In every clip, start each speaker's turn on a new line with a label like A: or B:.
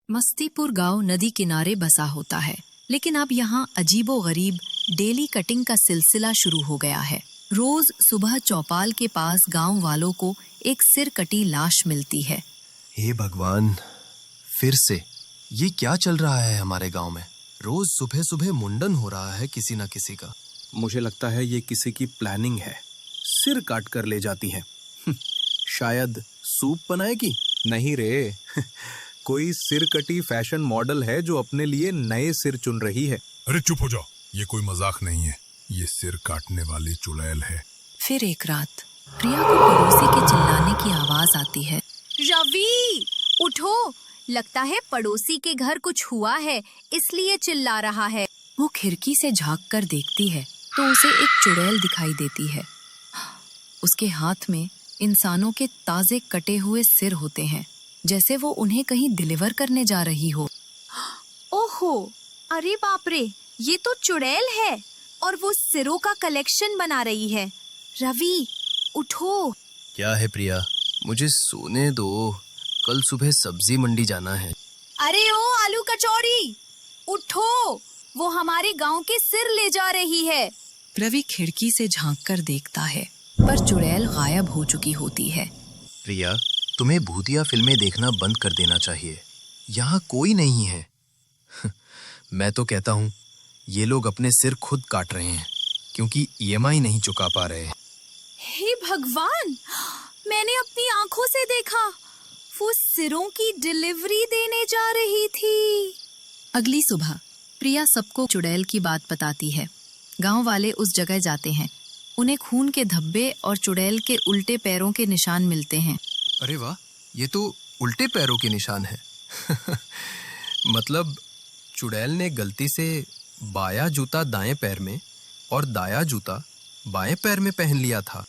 A: मस्तीपुर गांव नदी किनारे बसा होता है, लेकिन अब यहाँ अजीबो-गरीब डेली कटिंग का सिलसिला शुरू हो गया है। रोज सुबह चौपाल के पास गांव वालों को एक सिर कटी लाश मिलती है।
B: हे भगवान, फिर से ये क्या चल रहा है हमारे गांव में? रोज सुबह सुबह मुंडन हो रहा है किसी न किसी का।
C: मुझे लगता है ये किसी की प्लानिंग है। सिर काट कर ले जाती है। शायद सूप बनाएगी। नहीं रे, कोई सिर कटी फैशन मॉडल है जो अपने लिए नए सिर चुन रही है।
D: अरे चुप हो जाओ, ये कोई मजाक नहीं है, ये सिर काटने वाली चुड़ैल है।
A: फिर एक रात प्रिया को पड़ोसी के चिल्लाने की आवाज आती है।
E: रवि, उठो, लगता है पड़ोसी के घर कुछ हुआ है, इसलिए चिल्ला रहा है।
A: वो खिड़की से झांक कर देखती है तो उसे एक चुड़ैल दिखाई देती है। उसके हाथ में इंसानों के ताजे कटे हुए सिर होते हैं, जैसे वो उन्हें कहीं डिलीवर करने जा रही हो।
E: ओहो, अरे बाप रे, ये तो चुड़ैल है और वो सिरों का कलेक्शन बना रही है। रवि, उठो।
B: क्या है प्रिया, मुझे सोने दो, कल सुबह सब्जी मंडी जाना है।
E: अरे ओ आलू कचौड़ी, उठो, वो हमारे गांव के सिर ले जा रही है।
A: रवि खिड़की से झांक कर देखता है, पर चुड़ैल गायब हो चुकी होती है।
B: प्रिया, तुम्हें भूतिया फिल्में देखना बंद कर देना चाहिए। यहाँ कोई नहीं है। मैं तो कहता हूँ ये लोग अपने सिर खुद काट रहे हैं क्योंकि EMI नहीं चुका पा रहे।
E: हे भगवान, मैंने अपनी आंखों से देखा, वो सिरों की डिलीवरी देने जा रही थी।
A: अगली सुबह प्रिया सबको चुड़ैल की बात बताती है। गांव वाले उस जगह जाते हैं। उन्हें खून के धब्बे और चुड़ैल के उल्टे पैरों के निशान मिलते हैं।
B: अरे वाह, ये तो उल्टे पैरों के निशान है। मतलब चुड़ैल ने गलती से बायां जूता दाएं पैर में और दायां जूता बाएं पैर में पहन लिया था।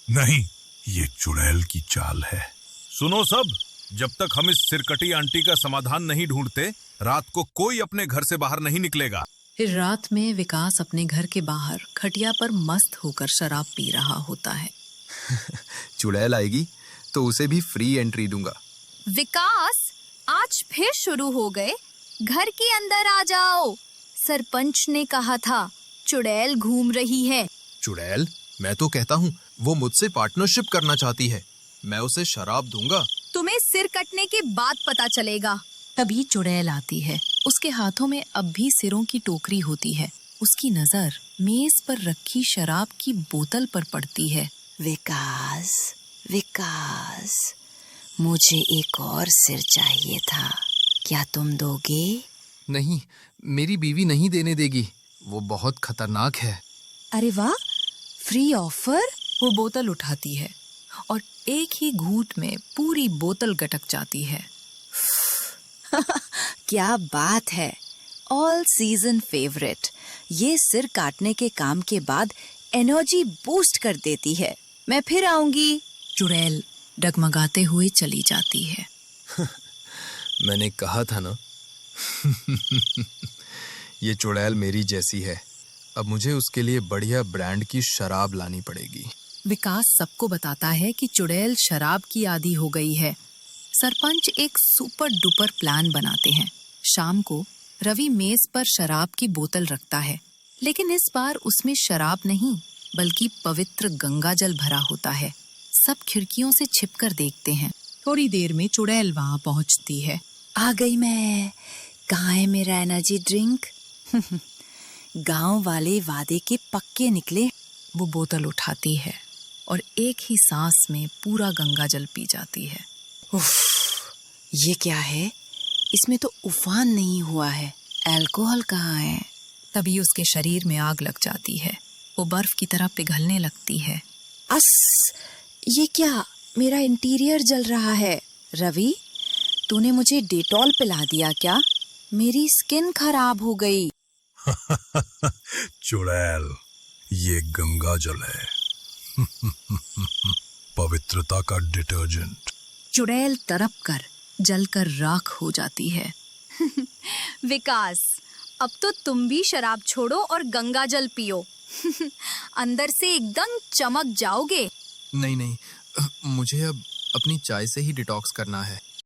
D: नहीं, ये चुड़ैल की चाल है। सुनो सब, जब तक हम इस सिरकटी आंटी का समाधान नहीं ढूंढते, रात को कोई अपने घर से बाहर नहीं निकलेगा।
A: फिर रात में विकास अपने घर के बाहर खटिया पर मस्त होकर शराब पी रहा होता है।
B: चुड़ैल आएगी तो उसे भी फ्री एंट्री दूंगा।
E: विकास, आज फिर शुरू हो गए। घर के अंदर आ जाओ, सरपंच ने कहा था चुड़ैल घूम रही है।
B: चुड़ैल? मैं तो कहता हूँ वो मुझसे पार्टनरशिप करना चाहती है। मैं उसे शराब दूंगा।
E: तुम्हें सिर कटने के बाद पता चलेगा।
A: तभी चुड़ैल आती है। उसके हाथों में अब भी सिरों की टोकरी होती है। उसकी नजर मेज पर रखी शराब की बोतल पर पड़ती है।
F: विकास, विकास, मुझे एक और सिर चाहिए था, क्या तुम दोगे?
B: नहीं, मेरी बीवी नहीं देने देगी, वो बहुत खतरनाक है।
A: अरे वाह, फ्री ऑफर। वो बोतल उठाती है और एक ही घूंट में पूरी बोतल गटक जाती है।
F: क्या बात है, ऑल सीजन फेवरेट। ये सिर काटने के काम के बाद एनर्जी बूस्ट कर देती है। मैं फिर आऊंगी।
A: चुड़ैल डगमगाते हुए चली जाती है।
B: मैंने कहा था ना। ये चुड़ैल मेरी जैसी है। अब मुझे उसके लिए बढ़िया ब्रांड की शराब लानी पड़ेगी।
A: विकास सबको बताता है कि चुड़ैल शराब की आदी हो गई है। सरपंच एक सुपर डुपर प्लान बनाते हैं। शाम को रवि मेज पर शराब की बोतल रखता है, लेकिन इस बार उसमें शराब नहीं बल्कि पवित्र गंगा जल भरा होता है। सब खिड़कियों से छिपकर देखते हैं। थोड़ी देर में चुड़ैल वहां पहुंचती है।
F: आ गई मैं। कहाँ है मेरा एनर्जी ड्रिंक? गांव वाले वादे के पक्के निकले।
A: वो बोतल उठाती है और एक ही सांस में पूरा गंगा जल पी जाती है।
F: उफ, ये क्या है? इसमें तो उफान नहीं हुआ है। अल्कोहल कहाँ है?
A: तभी उसके शरीर में आग लग जाती है। वो बर्फ की तरह पिघलने लगती है।
F: अस, ये क्या? मेरा इंटीरियर जल रहा है। रवि, तूने मुझे डेटॉल पिला दिया क्या? मेरी स्किन खराब हो गई।
D: चुड़ैल, ये गंगा जल है। पवित्रता का डिटर्जेंट।
A: चुड़ैल तड़प कर जलकर राख हो जाती है।
E: विकास, अब तो तुम भी शराब छोड़ो और गंगा जल पियो। अंदर से एकदम चमक जाओगे।
B: नहीं, मुझे अब अपनी चाय से ही डिटॉक्स करना है।